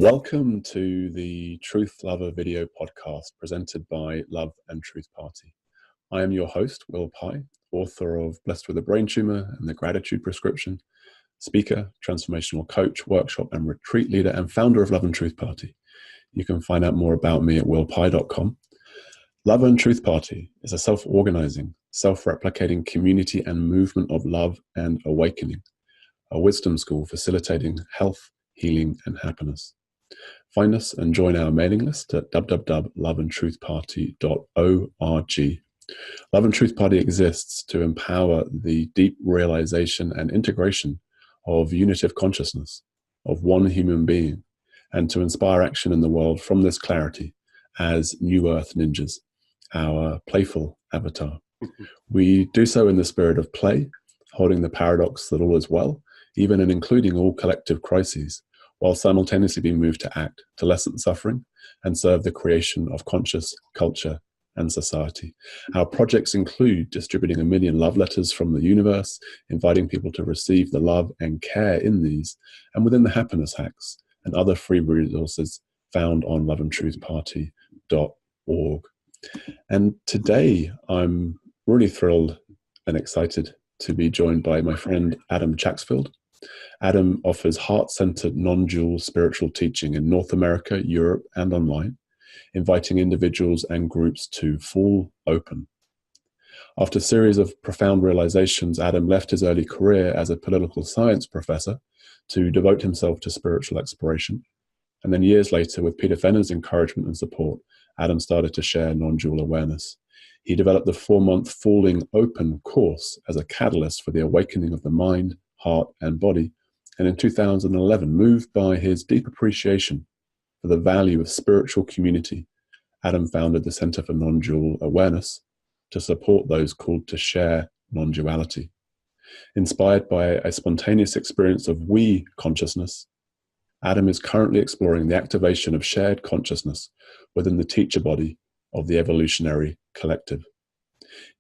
Welcome to the Truthlover video podcast presented by Love and Truth Party. I am your host, Will Pye, author of Blessed with a Brain Tumor and the Gratitude Prescription, speaker, transformational coach, workshop and retreat leader, and founder of Love and Truth Party. You can find out more about me at willpye.com. Love and Truth Party is a self-organizing, self-replicating community and movement of love and awakening, a wisdom school facilitating health, healing, and happiness. Find us and join our mailing list at www.loveandtruthparty.org. Love and Truth Party exists to empower the deep realization and integration of unitive consciousness, of one human being, and to inspire action in the world from this clarity as New Earth Ninjas, our playful avatar. We do so in the spirit of play, holding the paradox that all is well, even and including all collective crises, while simultaneously being moved to act, to lessen suffering, and serve the creation of conscious culture and society. Our projects include distributing 1 million love letters from the universe, inviting people to receive the love and care in these, and within the happiness hacks and other free resources found on loveandtruthparty.org. And today I'm really thrilled and excited to be joined by my friend Adam Chacksfield. Adam offers heart-centered non-dual spiritual teaching in North America, Europe, and online, inviting individuals and groups to fall open. After a series of profound realizations, Adam left his early career as a political science professor to devote himself to spiritual exploration. And then years later, with Peter Fenner's encouragement and support, Adam started to share Nondual Awareness. He developed the 4-month Falling Open course as a catalyst for the awakening of the mind, heart, and body. And in 2011, moved by his deep appreciation for the value of spiritual community, Adam founded the Center for Nondual Awareness to support those called to share non-duality. Inspired by a spontaneous experience of we consciousness, Adam is currently exploring the activation of shared consciousness within the teacher body of the Evolutionary Collective.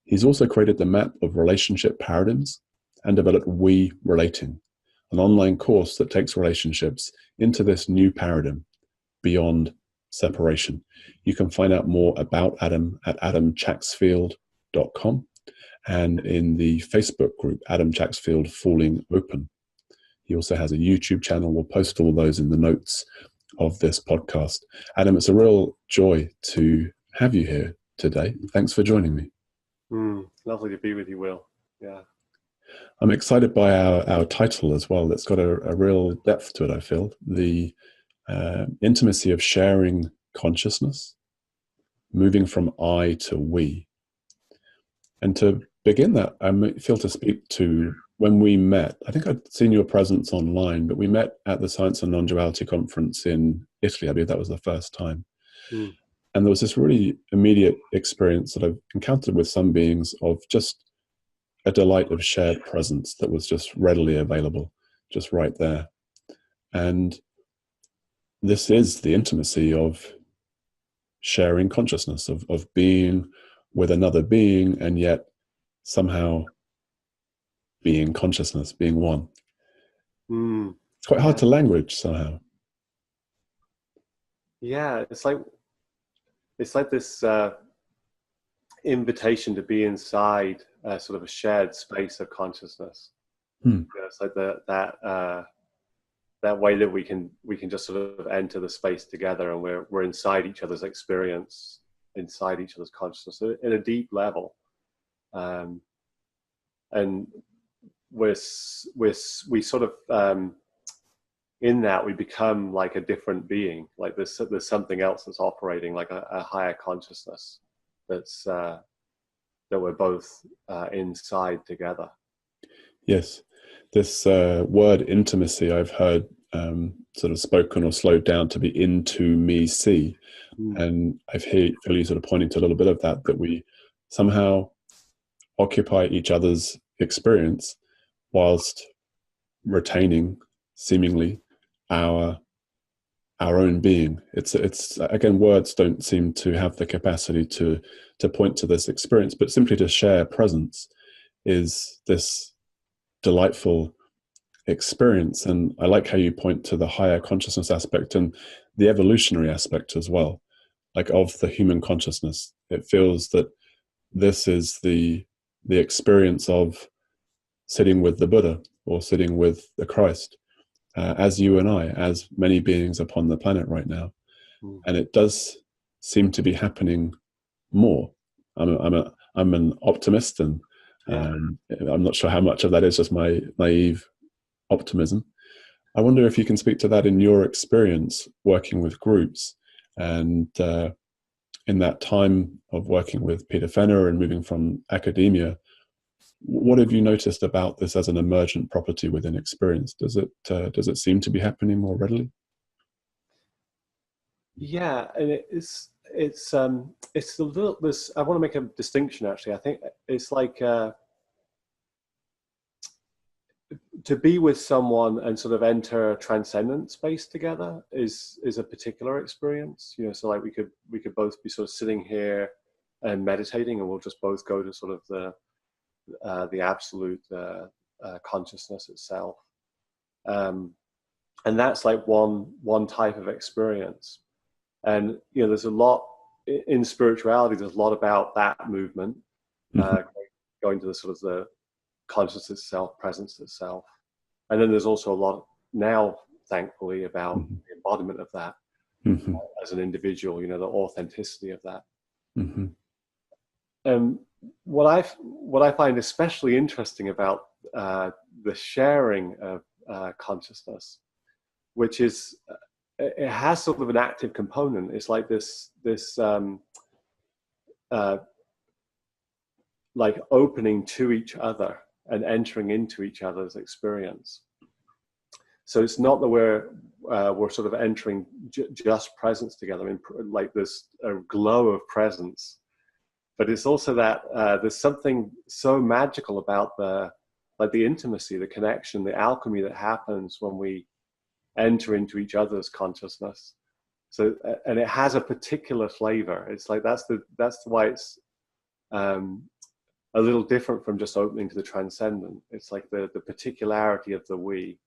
He's also created the map of relationship paradigms and developed We Relating, an online course that takes relationships into this new paradigm beyond separation. You can find out more about Adam at adamchacksfield.com and in the Facebook group, Adam Chacksfield Falling Open. He also has a YouTube channel. We'll post all those in the notes of this podcast. Adam, it's a real joy to have you here today. Thanks for joining me. Lovely to be with you, Will. Yeah. I'm excited by our title as well. It's got a real depth to it, I feel. The intimacy of sharing consciousness, moving from I to we. And to begin that, I feel to speak to when we met. I think I'd seen your presence online, but we met at the Science and Non-Duality Conference in Italy. I believe that was the first time. And there was this really immediate experience that I've encountered with some beings of just a delight of shared presence that was just readily available, just right there. And this is the intimacy of sharing consciousness, of being with another being, and yet somehow being consciousness, being one. It's quite hard to language somehow. Yeah, it's like this invitation to be inside sort of a shared space of consciousness. It's like that way that we can just sort of enter the space together, and we're inside each other's experience, inside each other's consciousness at a deep level, and we sort of in that we become like a different being. Like there's something else that's operating, like a higher consciousness that's that we're both inside together. Yes, this word intimacy I've heard sort of spoken or slowed down to be into me see, and I feel you sort of pointing to a little bit of that we somehow occupy each other's experience whilst retaining seemingly our own being. It's again, words don't seem to have the capacity to point to this experience, but simply to share presence is this delightful experience. And I like how you point to the higher consciousness aspect and the evolutionary aspect as well, like of the human consciousness. It feels that this is the experience of sitting with the Buddha or sitting with the Christ, as you and I, as many beings upon the planet right now. And it does seem to be happening more. I'm an optimist, and I'm not sure how much of that is just my naive optimism. I wonder if you can speak to that in your experience working with groups, and in that time of working with Peter Fenner and moving from academia, what have you noticed about this as an emergent property within experience? Does it seem to be happening more readily? Yeah, and it's a little. This, I want to make a distinction. Actually, I think it's like to be with someone and sort of enter a transcendent space together is a particular experience. You know, so like we could both be sort of sitting here and meditating, and we'll just both go to sort of the absolute consciousness itself, and that's like one type of experience. And you know, there's a lot in spirituality. There's a lot about that movement, going to the sort of the consciousness itself, presence itself. And then there's also a lot now, thankfully, about the embodiment of that as an individual. You know, the authenticity of that. And what I find especially interesting about the sharing of consciousness, which is it has sort of an active component. It's like this like opening to each other and entering into each other's experience. So it's not that we're sort of entering just presence together. I mean, like there's a glow of presence, but it's also that there's something so magical about the intimacy, the connection, the alchemy that happens when we enter into each other's consciousness. So, and it has a particular flavor. It's like that's why it's a little different from just opening to the transcendent. It's like the particularity of the we.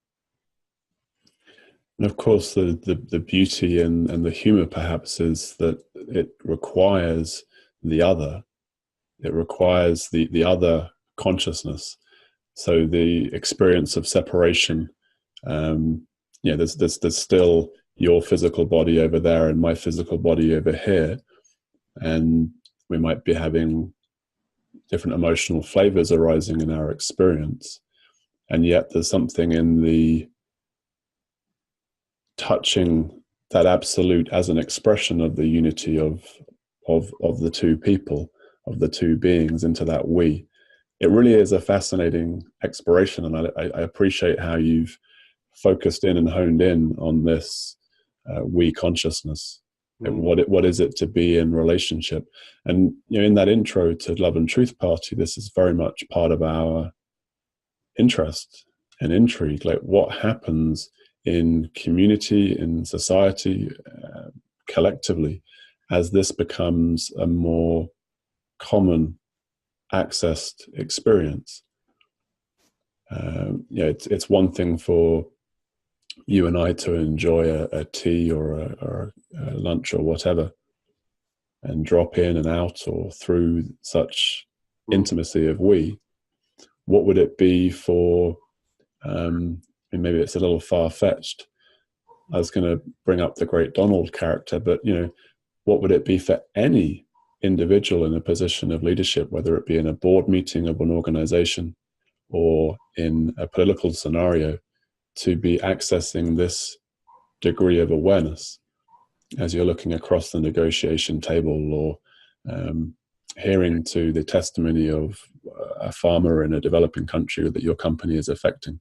And of course, the beauty and the humor perhaps is that it requires the other. It requires the other consciousness. So the experience of separation, there's still your physical body over there and my physical body over here, and we might be having different emotional flavors arising in our experience, and yet there's something in the touching that absolute as an expression of the unity of the two people, of the two beings into that we. It really is a fascinating exploration, and I appreciate how you've focused in and honed in on this we consciousness. What is it to be in relationship? And you know, in that intro to Love and Truth Party, this is very much part of our interest and intrigue. Like, what happens in community, in society, collectively, as this becomes a more common accessed experience. It's one thing for you and I to enjoy a tea or a lunch or whatever, and drop in and out or through such intimacy of we. What would it be for, maybe it's a little far-fetched, I was going to bring up the great Donald character, but you know, what would it be for any individual in a position of leadership, whether it be in a board meeting of an organization or in a political scenario, to be accessing this degree of awareness as you're looking across the negotiation table, or hearing to the testimony of a farmer in a developing country that your company is affecting.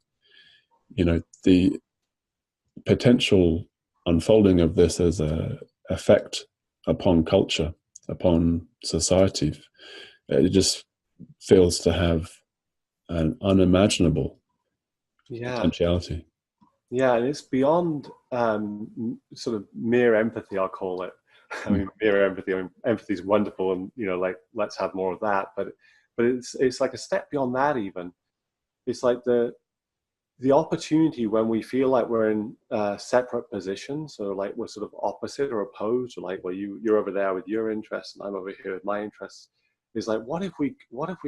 You know, the potential unfolding of this as a effect upon culture, upon society, it just feels to have an unimaginable potentiality. Yeah, and it's beyond sort of mere empathy, I'll call it. I mean, mere empathy. I mean, empathy is wonderful, and you know, like let's have more of that. But it's like a step beyond that. Even it's like the opportunity when we feel like we're in separate positions, or like we're sort of opposite or opposed, or like, well, you're over there with your interests and I'm over here with my interests, is like, what if we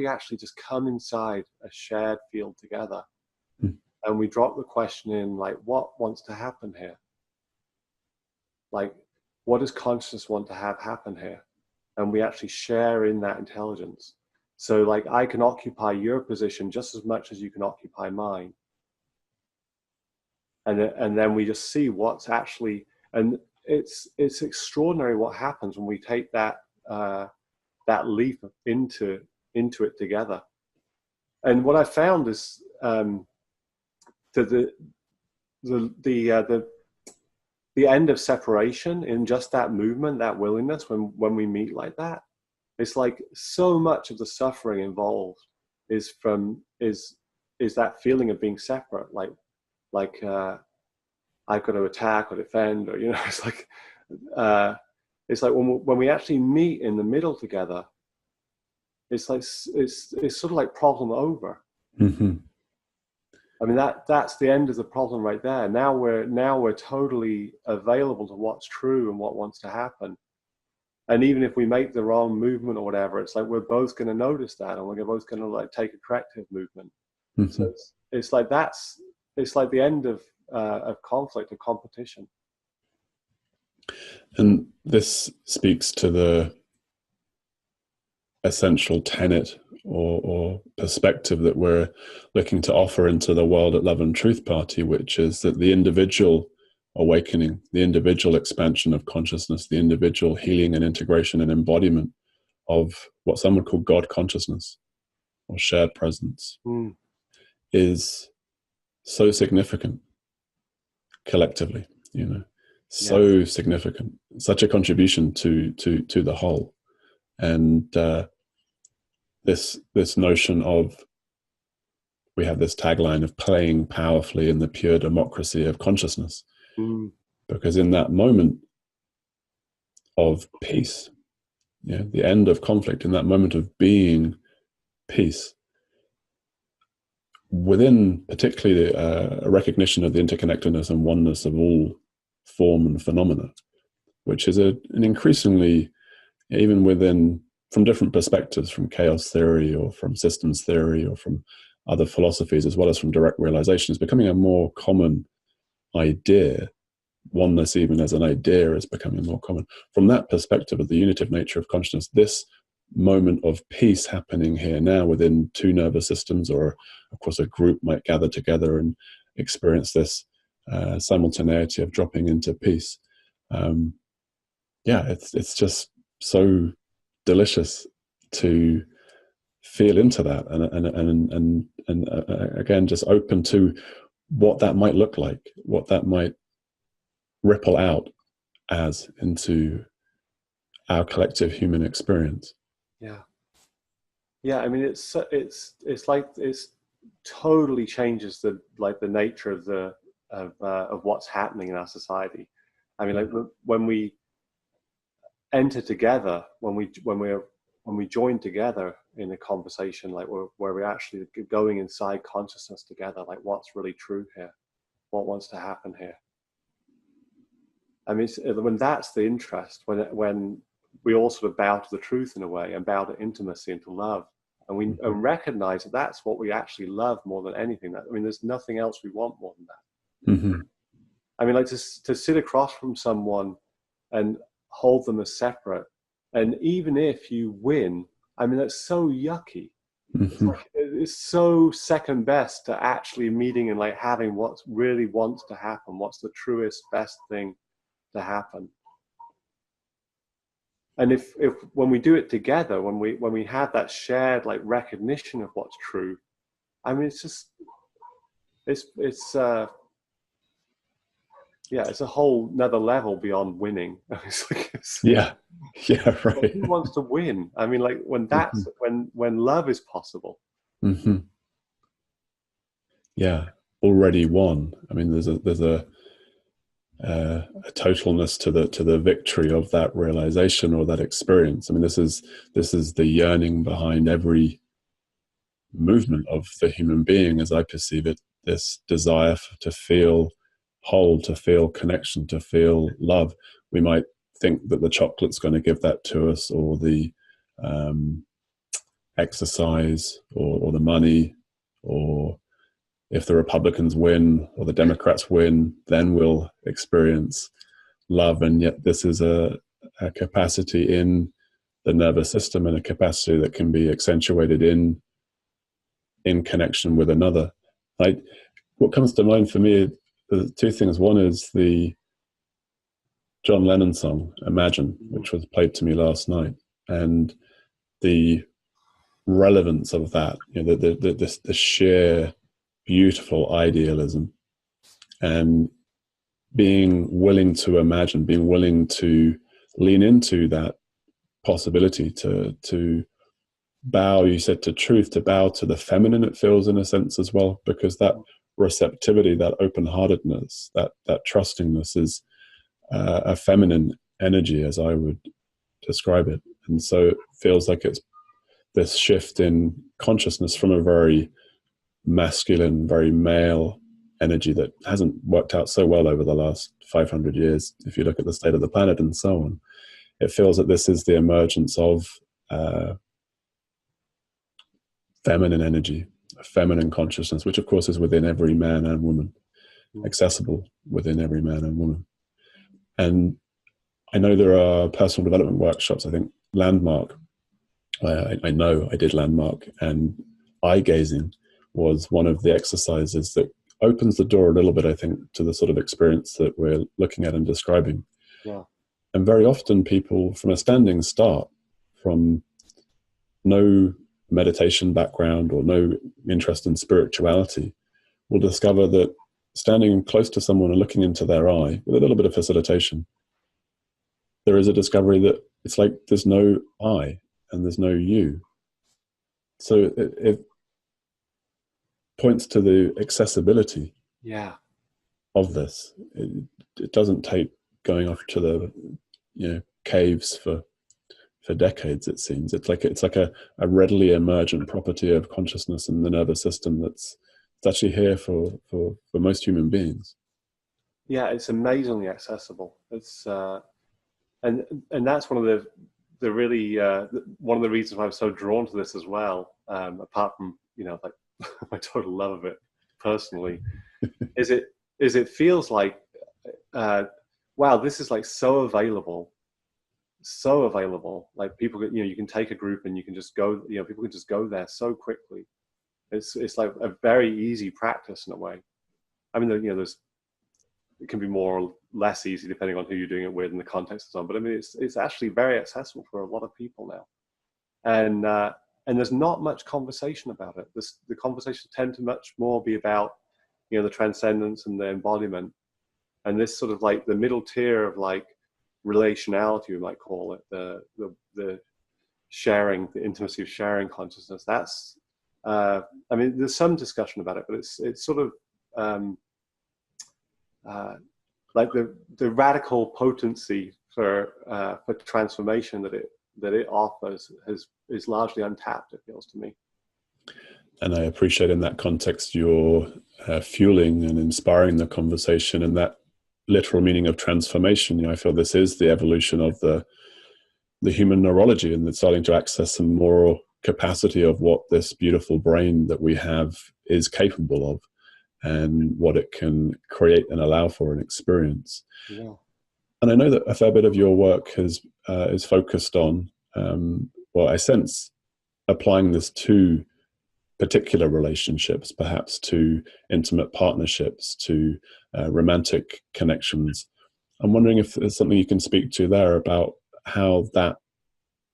actually just come inside a shared field together, and we drop the question in, like, what wants to happen here? Like, what does consciousness want to have happen here? And we actually share in that intelligence. So like, I can occupy your position just as much as you can occupy mine. And then we just see what's actually, and it's extraordinary what happens when we take that leap into it together. And what I found is that the end of separation in just that movement, that willingness, when we meet like that, it's like so much of the suffering involved is that feeling of being separate, like I've got to attack or defend, or it's like when we actually meet in the middle together, it's sort of like problem over. Mm-hmm. I mean, that's the end of the problem right there. Now we're totally available to what's true and what wants to happen. And even if we make the wrong movement or whatever, it's like we're both going to notice that, and we're both going to like take a corrective movement. Mm-hmm. So it's like the end of conflict, of competition. And this speaks to the essential tenet or perspective that we're looking to offer into the world at Love and Truth Party, which is that the individual awakening, the individual expansion of consciousness, the individual healing and integration and embodiment of what some would call God consciousness or shared presence is so significant collectively, so significant, such a contribution to the whole. And this notion of, we have this tagline of playing powerfully in the pure democracy of consciousness, because in that moment of peace, the end of conflict, in that moment of being peace, within particularly a recognition of the interconnectedness and oneness of all form and phenomena, which is an increasingly, even within, from different perspectives, from chaos theory or from systems theory or from other philosophies, as well as from direct realization, is becoming a more common idea. Oneness, even as an idea, is becoming more common. From that perspective of the unitive nature of consciousness, this moment of peace happening here now within two nervous systems, or of course a group might gather together and experience this simultaneity of dropping into peace. It's just so delicious to feel into that, and again, just open to what that might look like, what that might ripple out as into our collective human experience. I mean, it's like it's totally changes the nature of what's happening in our society. I mean, like when we enter together, when we join together in a conversation, like where we're actually going inside consciousness together, like what's really true here, what wants to happen here. I mean, when that's the interest, when we all sort of bow to the truth in a way, and bow to intimacy and to love, and we and recognize that that's what we actually love more than anything. I mean, there's nothing else we want more than that. Mm-hmm. I mean, like to sit across from someone and hold them as separate, and even if you win, I mean, that's so yucky. Mm-hmm. It's so second best to actually meeting and like having what really wants to happen, what's the truest, best thing to happen. And if when we do it together, when we have that shared like recognition of what's true, I mean, it's a whole another level beyond winning. Right. Who wants to win? I mean, like when that's when love is possible. Mm-hmm. Yeah, already won. I mean, there's a totalness to the victory of that realization or that experience. I mean, this is the yearning behind every movement of the human being, as I perceive it, this desire to feel whole, to feel connection, to feel love. We might think that the chocolate's going to give that to us, or the exercise, or the money, or if the Republicans win or the Democrats win, then we'll experience love. And yet this is a capacity in the nervous system, and a capacity that can be accentuated in connection with another. What comes to mind for me are two things. One is the John Lennon song, Imagine, which was played to me last night, and the relevance of that, the sheer beautiful idealism, and being willing to imagine, being willing to lean into that possibility, to bow, you said, to truth, to bow to the feminine, it feels, in a sense as well, because that receptivity, that open-heartedness, that trustingness is a feminine energy, as I would describe it. And so it feels like it's this shift in consciousness from a very masculine, very male energy that hasn't worked out so well over the last 500 years. If you look at the state of the planet and so on, it feels that this is the emergence of feminine energy, a feminine consciousness, which of course is within every man and woman, accessible within every man and woman. And I know there are personal development workshops. I think Landmark, I know I did Landmark, and eye gazing was one of the exercises that opens the door a little bit, I think, to the sort of experience that we're looking at and describing. Yeah. And very often people from a standing start, from no meditation background or no interest in spirituality, will discover that standing close to someone and looking into their eye with a little bit of facilitation, there is a discovery that it's like there's no I and there's no you. So it points to the accessibility of this. It doesn't take going off to the caves for decades, it seems. It's like a readily emergent property of consciousness in the nervous system that's actually here for most human beings. Yeah, it's amazingly accessible. It's and that's one of the really one of the reasons why I'm so drawn to this as well. Apart from like my total love of it personally, is it feels like wow, this is like so available. Like people, you can take a group and you can just go. People can just go there so quickly. It's like a very easy practice in a way. I mean, it can be more or less easy depending on who you're doing it with and the context and so on. But I mean, it's actually very accessible for a lot of people now, and there's not much conversation about it. The conversations tend to much more be about the transcendence and the embodiment, and this sort of like the middle tier of like relationality, we might call it, the sharing, the intimacy of sharing consciousness. That's I mean, there's some discussion about it, but it's sort of like the radical potency for transformation that it offers is largely untapped, it feels to me. And I appreciate in that context your fueling and inspiring the conversation, and that literal meaning of transformation. I feel this is the evolution of the human neurology, and it's starting to access some more capacity of what this beautiful brain that we have is capable of, and what it can create and allow for an experience. Yeah. And I know that a fair bit of your work is focused on, I sense, applying this to particular relationships, perhaps to intimate partnerships, to romantic connections. I'm wondering if there's something you can speak to there about how that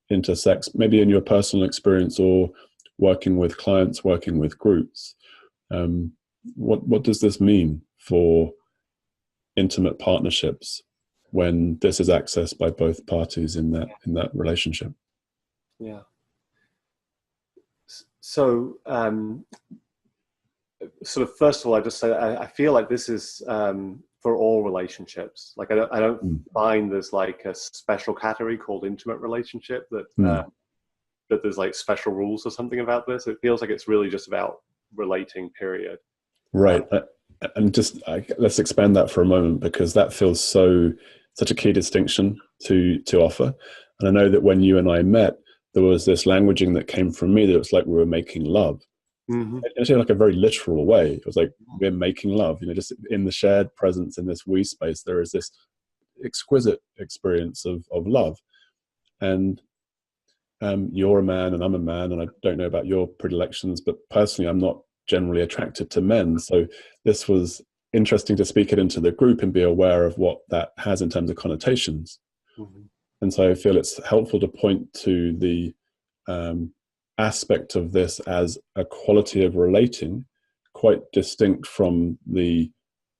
intersects, maybe in your personal experience or working with clients, working with groups. What does this mean for intimate partnerships when this is accessed by both parties in that relationship? Yeah. So, sort of first of all, I just say I feel like this is for all relationships. Like I don't find there's like a special category called intimate relationship that there's like special rules or something about this. It feels like it's really just about relating, period. Right. And just let's expand that for a moment, because that feels such a key distinction to offer. And I know that when you and I met, there was this languaging that came from me that was like we were making love. Mm-hmm. Actually, like a very literal way. It was like we're making love. Just in the shared presence in this we space, there is this exquisite experience of love. And you're a man and I'm a man, and I don't know about your predilections, but personally, I'm not generally attracted to men. So this was interesting to speak it into the group and be aware of what that has in terms of connotations. Mm-hmm. And so I feel it's helpful to point to the aspect of this as a quality of relating, quite distinct from the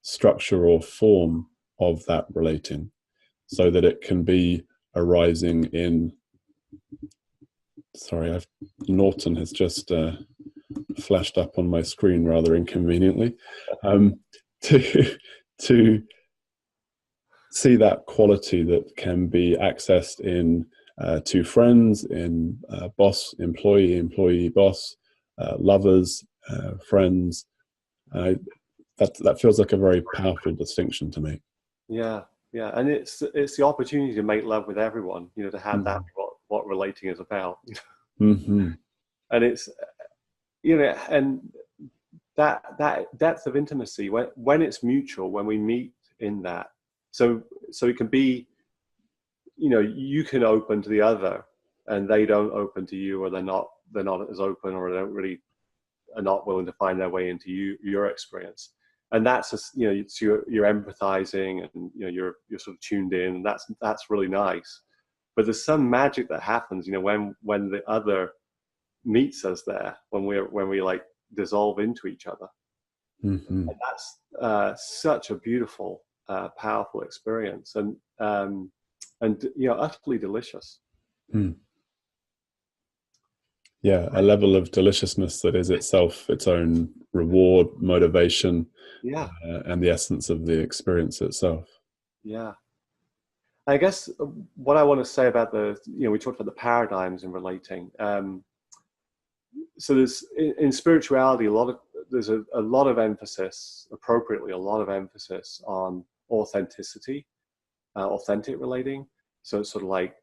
structure or form of that relating, so that it can be arising in, sorry, Norton has just flashed up on my screen rather inconveniently, to see that quality that can be accessed in two friends, in boss, employee, employee, boss, lovers, friends. That feels like a very powerful distinction to me. Yeah, yeah, and it's the opportunity to make love with everyone. To have that what relating is about. Mm-hmm. And it's and that depth of intimacy when it's mutual, when we meet in that. So it can be, you can open to the other, and they don't open to you, or they're not as open, or they don't really are not willing to find their way into your experience. And that's just, it's you're empathizing, and you're sort of tuned in, and that's really nice. But there's some magic that happens, when the other meets us there, when we like dissolve into each other. Mm-hmm. And that's such a beautiful, powerful experience, and utterly delicious. Mm. Yeah, a level of deliciousness that is itself its own reward, motivation, Yeah, and the essence of the experience itself. yeah. I guess what I want to say about we talked about the paradigms in relating. So there's in spirituality there's a lot of emphasis, appropriately, a lot of emphasis on authenticity, authentic relating. So it's sort of like,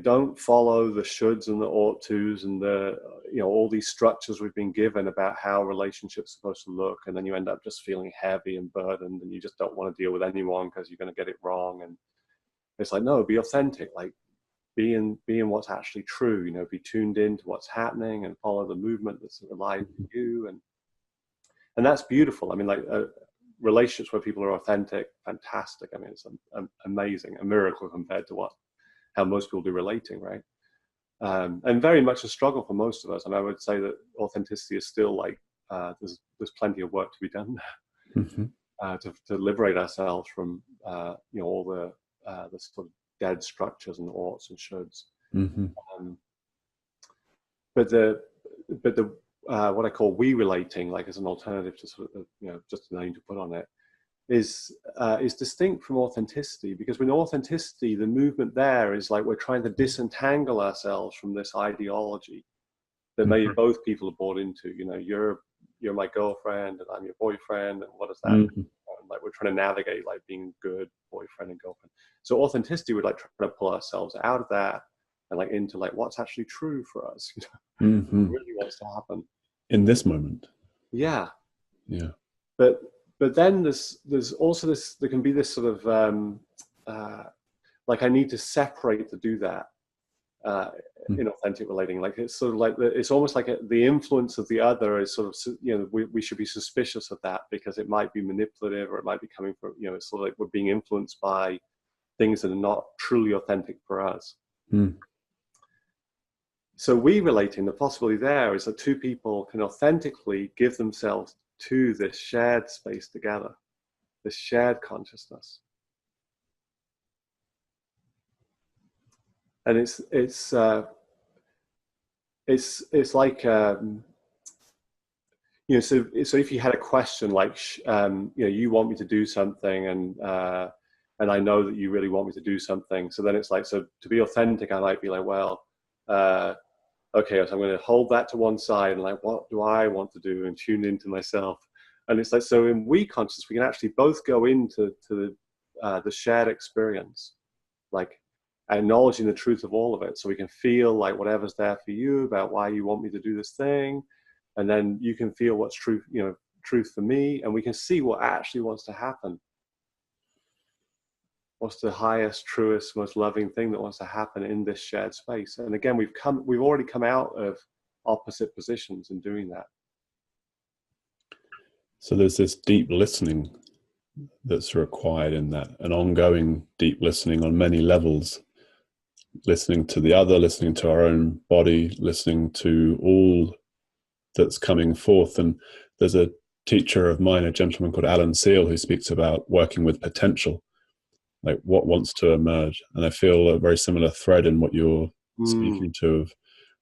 don't follow the shoulds and the ought tos and the all these structures we've been given about how relationships are supposed to look, and then you end up just feeling heavy and burdened, and you just don't want to deal with anyone because you're going to get it wrong. And it's like, no, be authentic, like be in what's actually true, be tuned into what's happening and follow the movement that's alive to you. And that's beautiful. I mean, like relationships where people are authentic, fantastic. I mean, it's amazing, a miracle compared to how most people do relating, right? And very much a struggle for most of us. And I would say that authenticity is still like, there's plenty of work to be done to liberate ourselves from all the sort of dead structures and oughts and shoulds. Mm-hmm. But the what I call we relating, like as an alternative to sort of just a name to put on it, is distinct from authenticity, because with authenticity, the movement there is like we're trying to disentangle ourselves from this ideology that maybe both people are bought into. You're my girlfriend and I'm your boyfriend, and what does that mean? Like we're trying to navigate like being good boyfriend and girlfriend. So authenticity would like try to pull ourselves out of that and like into like what's actually true for us. What really wants to happen in this moment. Yeah. But then there's also this, there can be this sort of like I need to separate to do that in authentic relating. Like it's sort of like it's almost like the influence of the other is sort of, we should be suspicious of that, because it might be manipulative, or it might be coming from, it's sort of like we're being influenced by things that are not truly authentic for us. So we relating, the possibility there is that two people can authentically give themselves to this shared space together, this shared consciousness. And it's like, so if you had a question like, you want me to do something, and I know that you really want me to do something. So then it's like, so to be authentic, I might be like, well, okay, so I'm going to hold that to one side, and like, what do I want to do, and tune into myself. And it's like, so in we consciousness, we can actually both go into the shared experience, like acknowledging the truth of all of it. So we can feel like whatever's there for you about why you want me to do this thing. And then you can feel what's truth, truth for me. And we can see what actually wants to happen. What's the highest, truest, most loving thing that wants to happen in this shared space? And again, we've already come out of opposite positions in doing that. So there's this deep listening that's required in that, an ongoing deep listening on many levels, listening to the other, listening to our own body, listening to all that's coming forth. And there's a teacher of mine, a gentleman called Alan Seal, who speaks about working with potential, like what wants to emerge. And I feel a very similar thread in what you're speaking to, of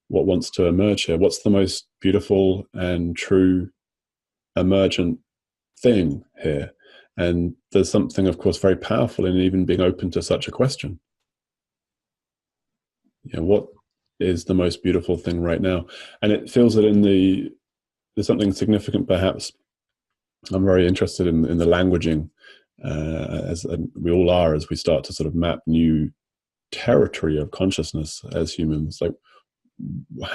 what wants to emerge here. What's the most beautiful and true emergent thing here? And there's something, of course, very powerful in even being open to such a question. What is the most beautiful thing right now? And it feels that there's something significant, perhaps. I'm very interested in the languaging, as we all are, as we start to sort of map new territory of consciousness as humans. Like,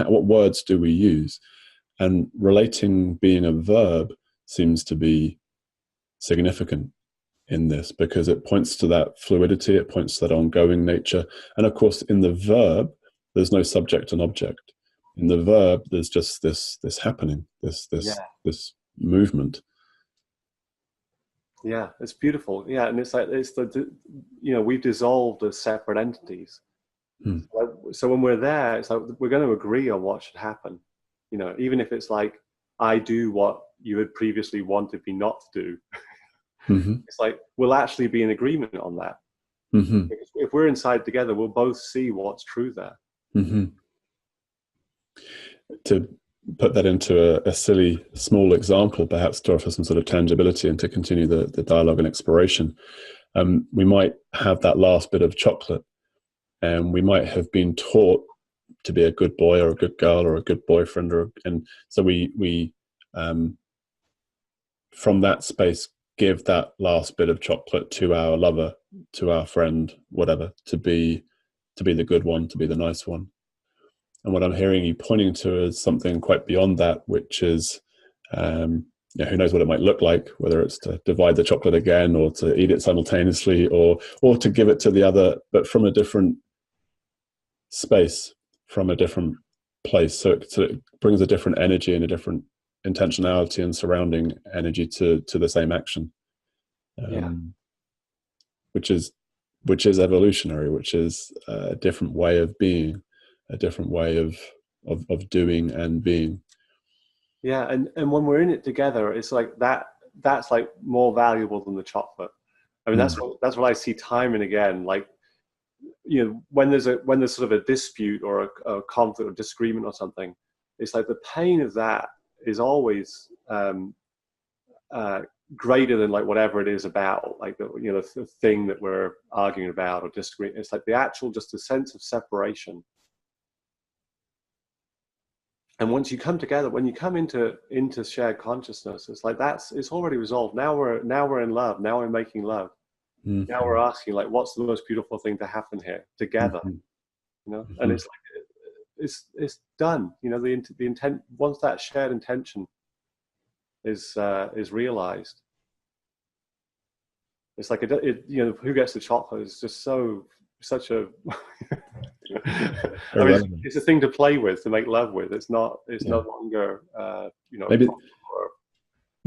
what words do we use? And relating being a verb seems to be significant in this, because it points to that fluidity, it points to that ongoing nature. And of course, in the verb, there's no subject and object. In the verb, there's just this happening, this movement. Yeah, it's beautiful. Yeah, and it's like we've dissolved as separate entities. So when we're there, it's like we're going to agree on what should happen. Even if it's like, I do what you had previously wanted me not to do. It's like we'll actually be in agreement on that. Because if we're inside together, we'll both see what's true there. To put that into a silly small example, perhaps to offer some sort of tangibility and to continue the dialogue and exploration, we might have that last bit of chocolate, and we might have been taught to be a good boy or a good girl or a good boyfriend, and so we from that space give that last bit of chocolate to our lover, to our friend, whatever, to be the good one, to be the nice one. And what I'm hearing you pointing to is something quite beyond that, which is, who knows what it might look like, whether it's to divide the chocolate again, or to eat it simultaneously, or to give it to the other, but from a different space, from a different place. So it brings a different energy and a different intentionality and surrounding energy to the same action, which is evolutionary, which is a different way of being, a different way of doing and being. Yeah, and when we're in it together, it's like that's like more valuable than the chocolate. I mean, that's what I see time and again. Like, when there's sort of a dispute or a conflict or disagreement or something, it's like the pain of that is always greater than like whatever it is about, like the thing that we're arguing about or disagreeing. It's like the actual, just a sense of separation. And once you come together, when you come into shared consciousness, it's like it's already resolved. Now we're in love. Now we're making love. Now we're asking, like, what's the most beautiful thing to happen here together? And it's like it's done. The intent, once that shared intention is realized, it's like who gets the chocolate is just such a I mean, it's a thing to play with, to make love with. It's no longer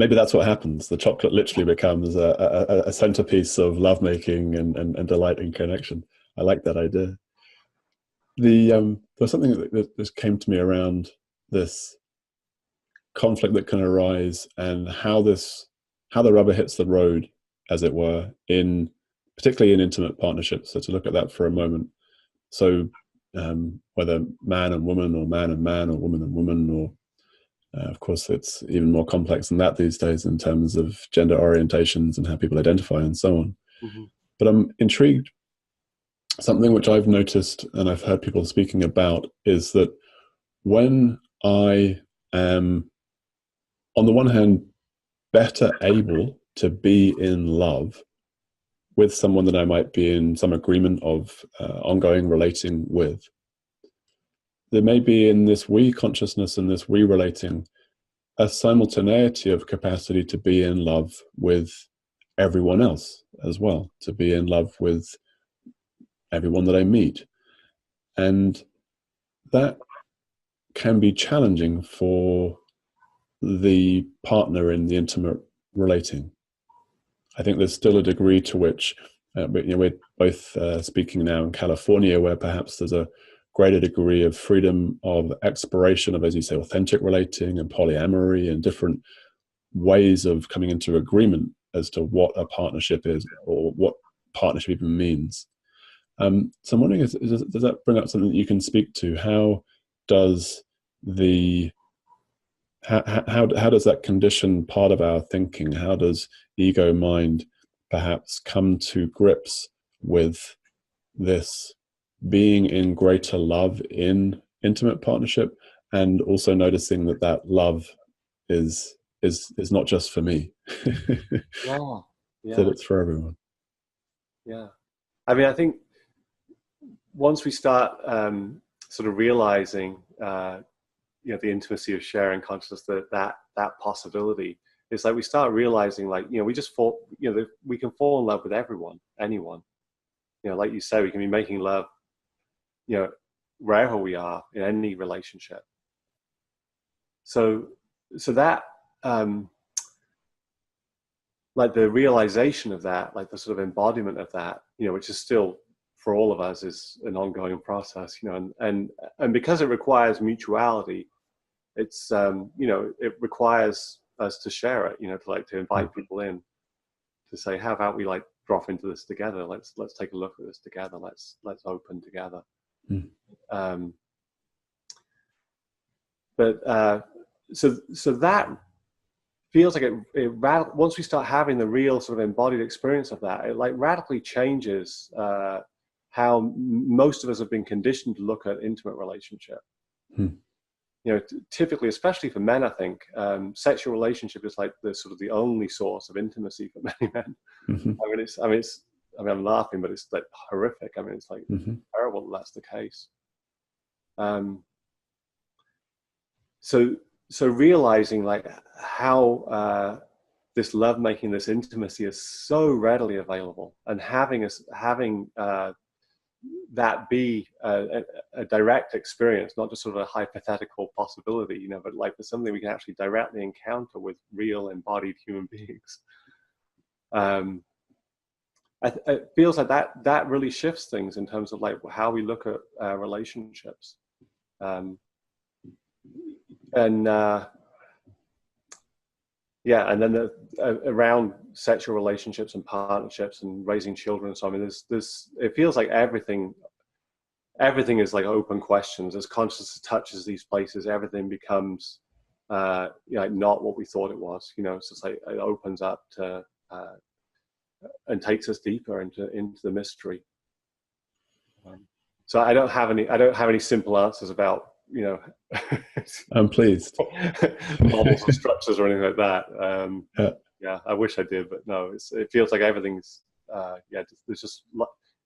maybe that's what happens. The chocolate literally becomes a centerpiece of lovemaking and delight and connection. I like that idea. There's something that just came to me around this conflict that can arise, and how the rubber hits the road, as it were, particularly in intimate partnerships. So to look at that for a moment. So whether man and woman, or man and man, or woman and woman, or of course it's even more complex than that these days in terms of gender orientations and how people identify and so on. But I'm intrigued. Something which I've noticed and I've heard people speaking about is that when I am, on the one hand, better able to be in love with someone that I might be in some agreement of ongoing relating with. There may be in this we consciousness and this we relating a simultaneity of capacity to be in love with everyone else as well, to be in love with everyone that I meet. And that can be challenging for the partner in the intimate relating. I think there's still a degree to which we're both speaking now in California, where perhaps there's a greater degree of freedom of exploration of, as you say, authentic relating and polyamory and different ways of coming into agreement as to what a partnership is or what partnership even means. So I'm wondering, does that bring up something that you can speak to? How does how does that condition part of our thinking? How does ego mind perhaps come to grips with this being in greater love in intimate partnership, and also noticing that that love is not just for me, Yeah, that yeah, it's for everyone? yeah. I mean, I think once we start sort of realizing, the intimacy of sharing consciousness, that possibility, it's like we start realizing, like, we just fall, we can fall in love with everyone, anyone. Like you say, we can be making love, wherever we are in any relationship. So that, like the realization of that, like the sort of embodiment of that, which is still for all of us is an ongoing process, and because it requires mutuality, it's, it requires us to share it, to invite people in, to say, how about we like drop into this together? Let's take a look at this together. Let's open together. But so that feels like it once we start having the real sort of embodied experience of that, it like radically changes how most of us have been conditioned to look at intimate relationship. Typically, especially for men, I think sexual relationship is like the sort of the only source of intimacy for many men. I'm laughing, but it's like horrific. I mean, it's like terrible that that's the case. So realizing like how this lovemaking, this intimacy is so readily available, and having that be a direct experience, not just sort of a hypothetical possibility, but like for something we can actually directly encounter with real embodied human beings. It feels like that really shifts things in terms of like how we look at relationships. And then around sexual relationships and partnerships and raising children. So I mean, there's it feels like everything is like open questions. As consciousness touches these places, everything becomes like not what we thought it was. It's just like it opens up to and takes us deeper into the mystery. So I don't have any simple answers about I'm pleased. models and structures or anything like that. Yeah, I wish I did, but no. It feels like everything's there's just,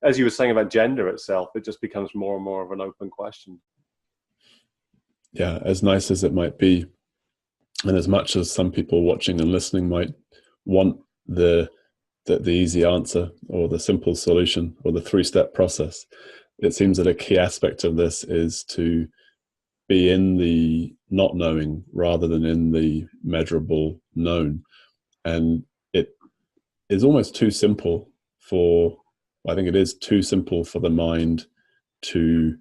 as you were saying about gender itself, it just becomes more and more of an open question. Yeah, as nice as it might be, and as much as some people watching and listening might want the easy answer or the simple solution or the 3-step process, it seems that a key aspect of this is to be in the not knowing rather than in the measurable known. And it is almost too simple I think it is too simple for the mind to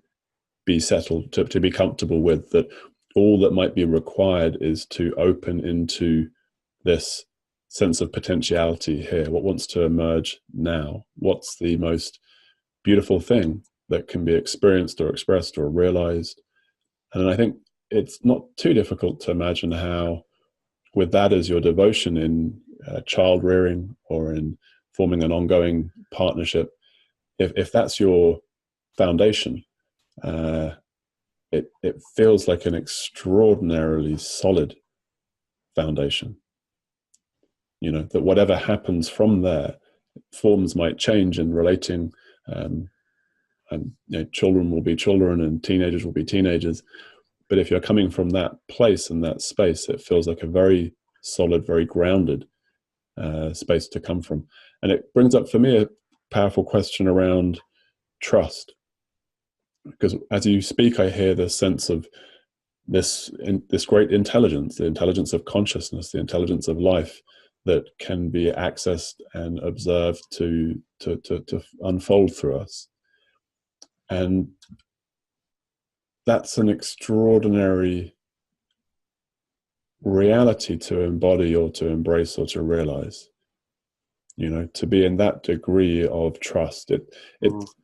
be settled, to be comfortable with, that all that might be required is to open into this sense of potentiality here. What wants to emerge now? What's the most beautiful thing that can be experienced or expressed or realized? And I think it's not too difficult to imagine how, with that as your devotion in child rearing or in forming an ongoing partnership, if that's your foundation, it feels like an extraordinarily solid foundation. that whatever happens from there, forms might change in relating, and children will be children and teenagers will be teenagers. But if you're coming from that place and that space, it feels like a very solid, very grounded space to come from. And it brings up for me a powerful question around trust. Because as you speak, I hear the sense of this great intelligence, the intelligence of consciousness, the intelligence of life that can be accessed and observed to unfold through us. And that's an extraordinary reality to embody or to embrace or to realize. To be in that degree of trust. It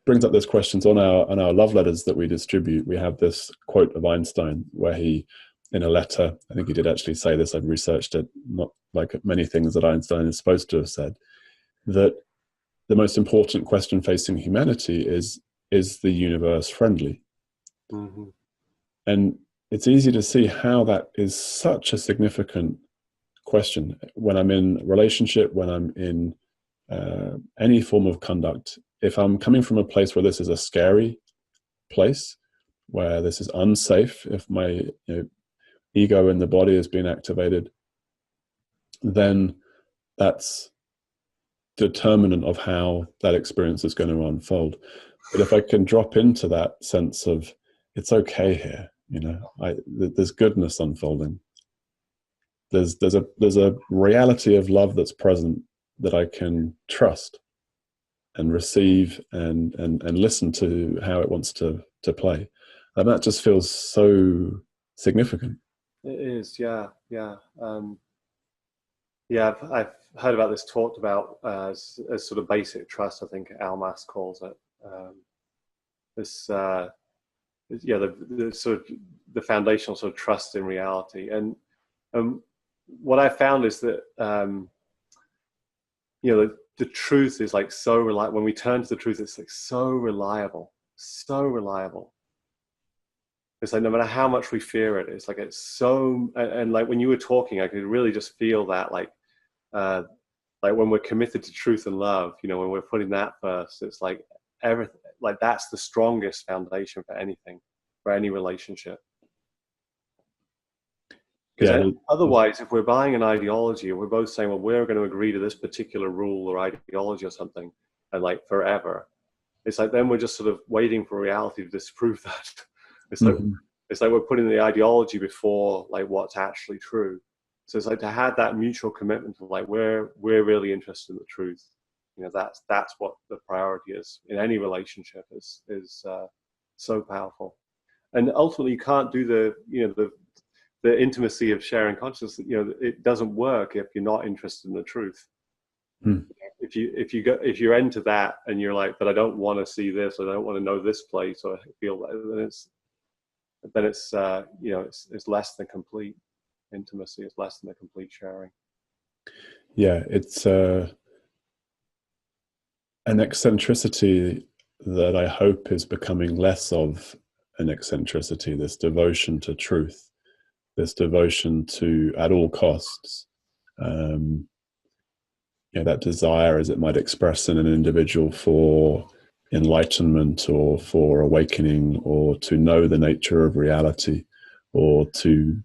brings up those questions on our love letters that we distribute. We have this quote of Einstein where he, in a letter, I think he did actually say this, I've researched it, not like many things that Einstein is supposed to have said, that the most important question facing humanity is the universe friendly? Mm-hmm. And it's easy to see how that is such a significant question. When I'm in relationship, when I'm in any form of conduct, if I'm coming from a place where this is a scary place, where this is unsafe, if my ego in the body is being activated, then that's determinant of how that experience is going to unfold. But if I can drop into that sense of it's okay here, there's goodness unfolding. There's a reality of love that's present that I can trust and receive and listen to how it wants to play. And that just feels so significant. It is, yeah. I've heard about this talked about as sort of basic trust. I think Almas calls it. The sort of the foundational sort of trust in reality. And what I found is that the truth is like so reliable. When we turn to the truth, it's like so reliable. It's like no matter how much we fear it, it's like it's so. And like when you were talking, I could really just feel that like when we're committed to truth and love, when we're putting that first, it's like everything. Like that's the strongest foundation for anything, for any relationship. Because otherwise, if we're buying an ideology, and we're both saying, well, we're going to agree to this particular rule or ideology or something, and like forever, it's like then we're just sort of waiting for reality to disprove that. It's like it's like we're putting the ideology before like what's actually true. So it's like to have that mutual commitment of like we're really interested in the truth. That's what the priority is in any relationship. Is so powerful, and ultimately you can't do the intimacy of sharing consciousness. It doesn't work if you're not interested in the truth. If you're into that and you're like, but I don't want to see this, or I don't want to know this place, or feel that, then it's less than complete intimacy. It's less than a complete sharing. Yeah, it's an eccentricity that I hope is becoming less of an eccentricity. This devotion to truth, this devotion to at all costs. That desire, as it might express in an individual, for enlightenment or for awakening, or to know the nature of reality, or to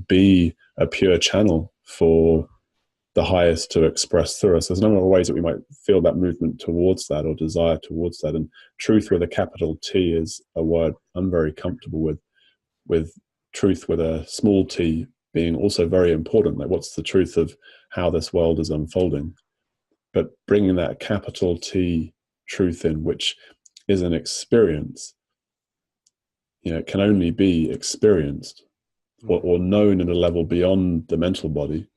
be a pure channel for the highest to express through us. There's a number of ways that we might feel that movement towards that or desire towards that. And truth with a capital T is a word I'm very comfortable with truth with a small t being also very important. Like, what's the truth of how this world is unfolding? But bringing that capital T truth in, which is an experience, it can only be experienced or known at a level beyond the mental body,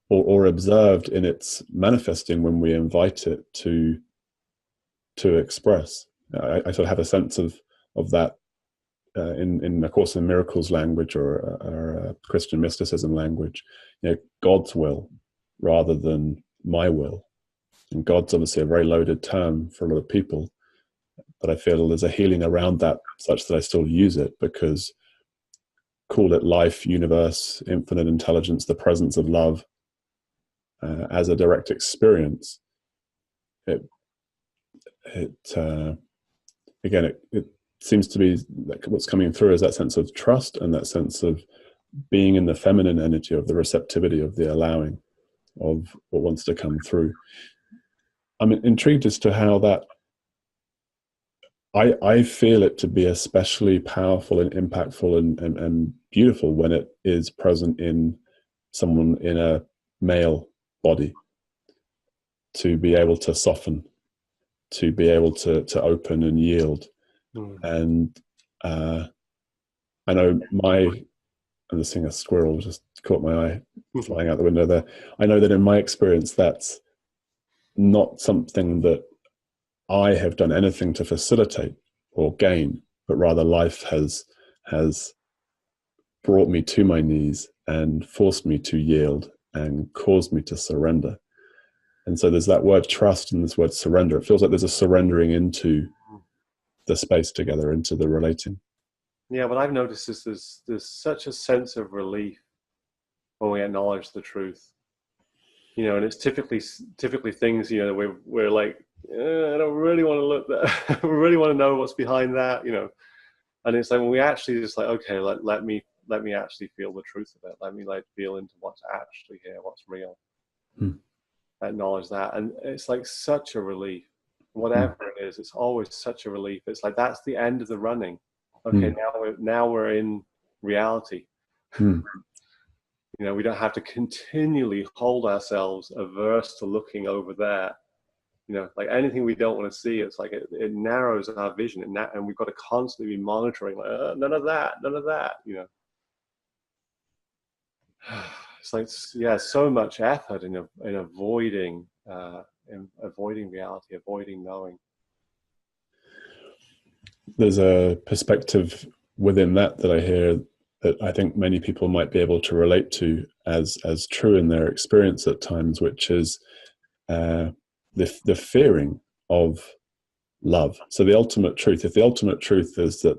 or observed in its manifesting when we invite it to express. I sort of have a sense of that in A Course in Miracles language or Christian mysticism language, God's will rather than my will. And God's obviously a very loaded term for a lot of people, but I feel there's a healing around that such that I still use it, because call it life, universe, infinite intelligence, the presence of love, as a direct experience, again, it seems to be like what's coming through is that sense of trust and that sense of being in the feminine energy, of the receptivity, of the allowing of what wants to come through. I'm intrigued as to how that, I feel it to be especially powerful and impactful and beautiful when it is present in someone in a male body, to be able to soften, to be able to open and yield. And I know I'm just seeing a squirrel just caught my eye flying out the window there. I know that in my experience, that's not something that I have done anything to facilitate or gain, but rather life has brought me to my knees and forced me to yield and caused me to surrender. And so there's that word trust and this word surrender. It feels like there's a surrendering into the space together, into the relating. Yeah, what I've noticed is there's such a sense of relief when we acknowledge the truth. You know, and it's typically things, you know, that we're like, I don't really want to look that. I really want to know what's behind that, you know. And it's like when we actually just like, okay, let me actually feel the truth of it. Let me like feel into what's actually here, what's real. Acknowledge that, and it's like such a relief. Whatever it is, it's always such a relief. It's like that's the end of the running. Okay, now we're in reality. You know, we don't have to continually hold ourselves averse to looking over there. You know, like anything we don't want to see, it's like it narrows our vision, and we've got to constantly be monitoring. Like, none of that, you know. It's like, yeah, so much effort in avoiding reality, avoiding knowing. There's a perspective within that I hear that I think many people might be able to relate to as true in their experience at times, which is the fearing of love. So the ultimate truth, if the ultimate truth is that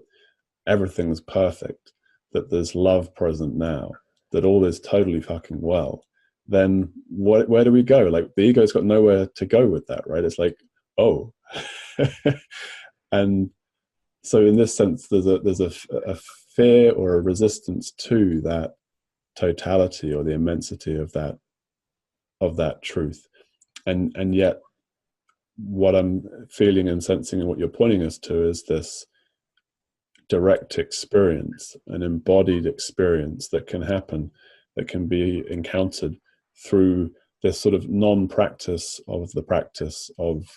everything's perfect, that there's love present now, that all is totally fucking well, then where do we go? Like the ego's got nowhere to go with that, right? It's like, oh. And so in this sense, there's a fear or a resistance to that totality or the immensity of that truth. And yet what I'm feeling and sensing and what you're pointing us to is this direct experience, an embodied experience that can happen, that can be encountered through this sort of non-practice of the practice of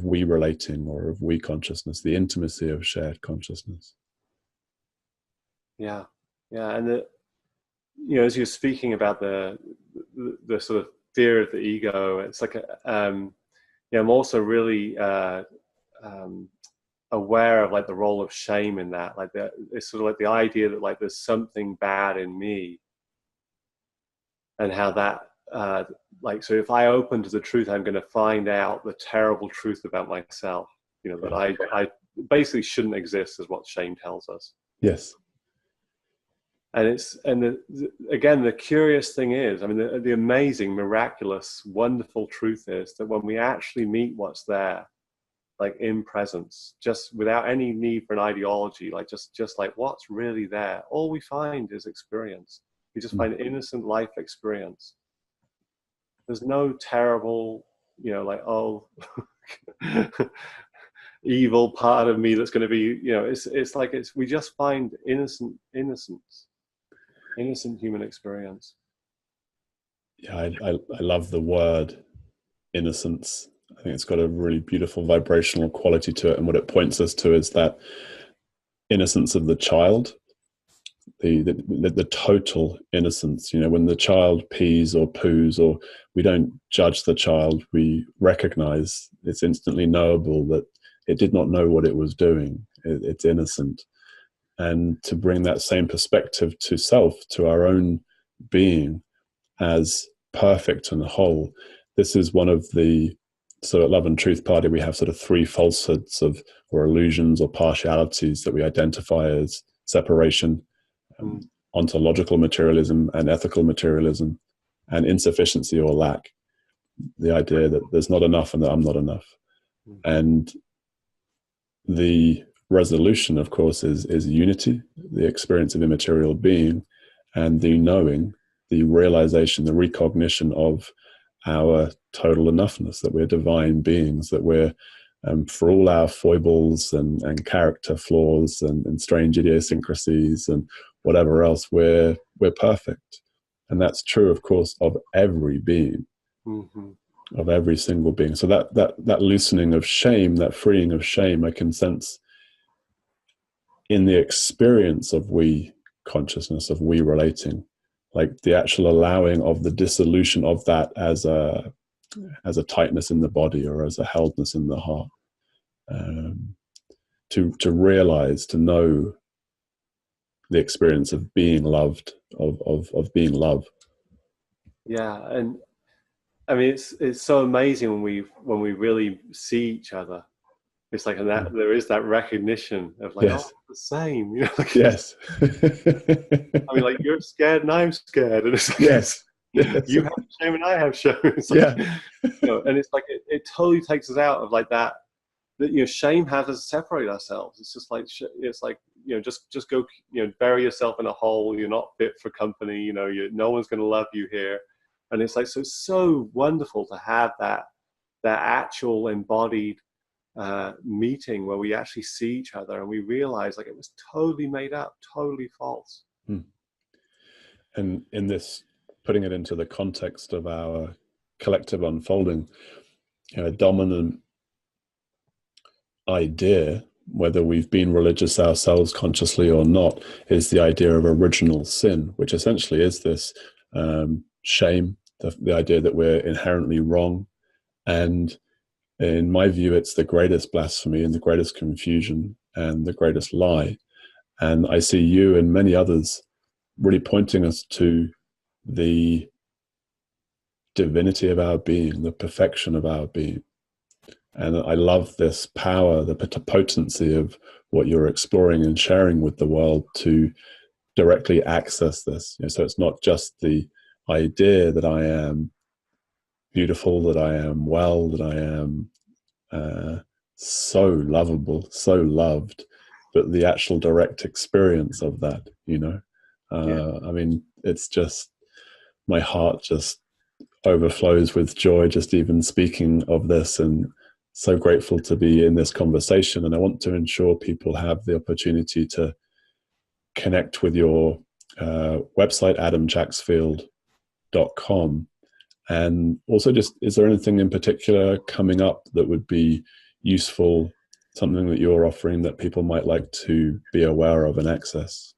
we relating or of we consciousness, the intimacy of shared consciousness. Yeah, and you know, as you're speaking about the sort of fear of the ego, it's like I'm also really aware of like the role of shame in that. Like it's sort of like the idea that like there's something bad in me, and how that like, so if I open to the truth, I'm going to find out the terrible truth about myself. You know, that I basically shouldn't exist, is what shame tells us. Yes. And again, the curious thing is, I mean, the amazing, miraculous, wonderful truth is that when we actually meet what's there, like in presence, just without any need for an ideology, like just like what's really there, all we find is experience. We just find innocent life experience. There's no terrible, you know, like, oh, evil part of me that's going to be, you know, it's like we just find innocent human experience. Yeah, I love the word innocence. I think it's got a really beautiful vibrational quality to it, and what it points us to is that innocence of the child, the total innocence. You know, when the child pees or poos, or we don't judge the child, we recognize, it's instantly knowable that it did not know what it was doing. It's innocent. And to bring that same perspective to self, to our own being as perfect and whole. This is one of so at Love and Truth Party, we have sort of three falsehoods or illusions or partialities that we identify as separation, ontological materialism and ethical materialism, and insufficiency or lack. The idea that there's not enough and that I'm not enough. And the resolution, of course, is unity, the experience of immaterial being, and the knowing, the realization, the recognition of our total enoughness, that we're divine beings, that we're, for all our foibles and character flaws and strange idiosyncrasies and whatever else, we're perfect. And that's true, of course, of every being, of every single being. So that loosening of shame, that freeing of shame, I can sense in the experience of we consciousness, of we relating, like the actual allowing of the dissolution of that as a tightness in the body or as a heldness in the heart, to realize, to know the experience of being loved, of being love. Yeah, and I mean it's so amazing when we really see each other. It's like, and that there is that recognition of like, yes. oh, it's the same, you know. Like, yes. I mean, like, you're scared and I'm scared, and it's like, yes. You have shame and I have shame. It's like, you know, and it's like it totally takes us out of like that you know, shame has us separate ourselves. It's just like it's like, you know, just go, you know, bury yourself in a hole. You're not fit for company. You know, no one's going to love you here. And it's like so wonderful to have that actual embodied meeting where we actually see each other and we realize like it was totally made up, totally false. And in this, putting it into the context of our collective unfolding, you know, a dominant idea, whether we've been religious ourselves consciously or not, is the idea of original sin, which essentially is this shame, the idea that we're inherently wrong. And in my view, it's the greatest blasphemy and the greatest confusion and the greatest lie. And I see you and many others really pointing us to the divinity of our being, the perfection of our being. And I love this power, the potency of what you're exploring and sharing with the world to directly access this. You know, so it's not just the idea that I am beautiful, that I am well, that I am so lovable, so loved, but the actual direct experience of that, you know. I mean, it's just, my heart just overflows with joy just even speaking of this, and so grateful to be in this conversation. And I want to ensure people have the opportunity to connect with your website, adamchacksfield.com. And also, just, is there anything in particular coming up that would be useful, something that you're offering that people might like to be aware of and access?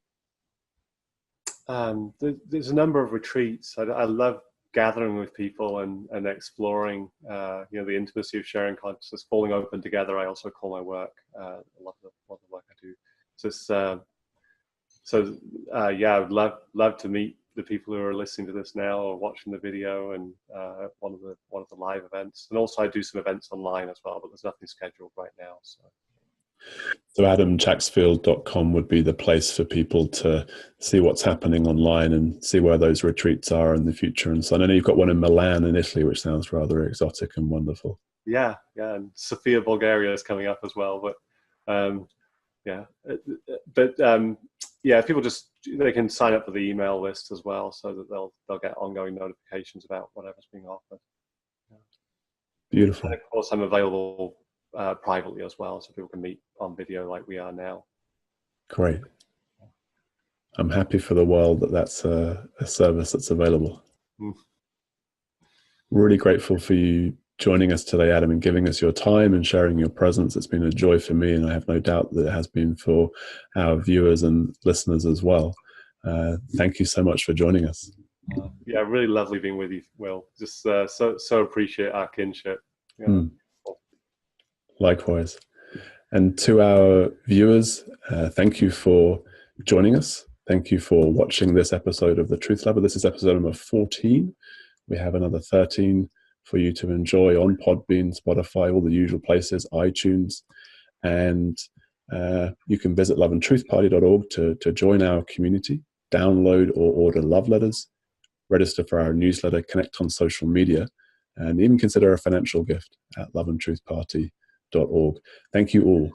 There's a number of retreats. I love gathering with people and exploring, you know, the intimacy of sharing consciousness, falling open together. I also call my work, a lot of the work I do. So yeah, I would love to meet the people who are listening to this now or watching the video, and one of the live events. And also I do some events online as well, but there's nothing scheduled right now. So adamchacksfield.com would be the place for people to see what's happening online and see where those retreats are in the future. And so I know you've got one in Milan in Italy, which sounds rather exotic and wonderful. Yeah, and Sofia, Bulgaria is coming up as well. But yeah, people they can sign up for the email list as well, so that they'll get ongoing notifications about whatever's being offered. Beautiful. And of course, I'm available privately as well, so people can meet on video like we are now. Great. I'm happy for the world that that's a service that's available. Really grateful for you joining us today, Adam, and giving us your time and sharing your presence. It's been a joy for me, and I have no doubt that it has been for our viewers and listeners as well. Thank you so much for joining us. Yeah, really lovely being with you, Will. Just so appreciate our kinship. Yeah. Likewise. And to our viewers, thank you for joining us. Thank you for watching this episode of the Truthlover. This is episode number 14. We have another 13 for you to enjoy on Podbean, Spotify, all the usual places, iTunes. And you can visit loveandtruthparty.org to join our community. download or order love letters, register for our newsletter, connect on social media, and even consider a financial gift at loveandtruthparty.org. Thank you all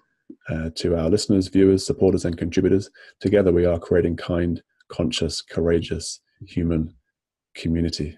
to our listeners, viewers, supporters, and contributors. Together we are creating kind, conscious, courageous human community.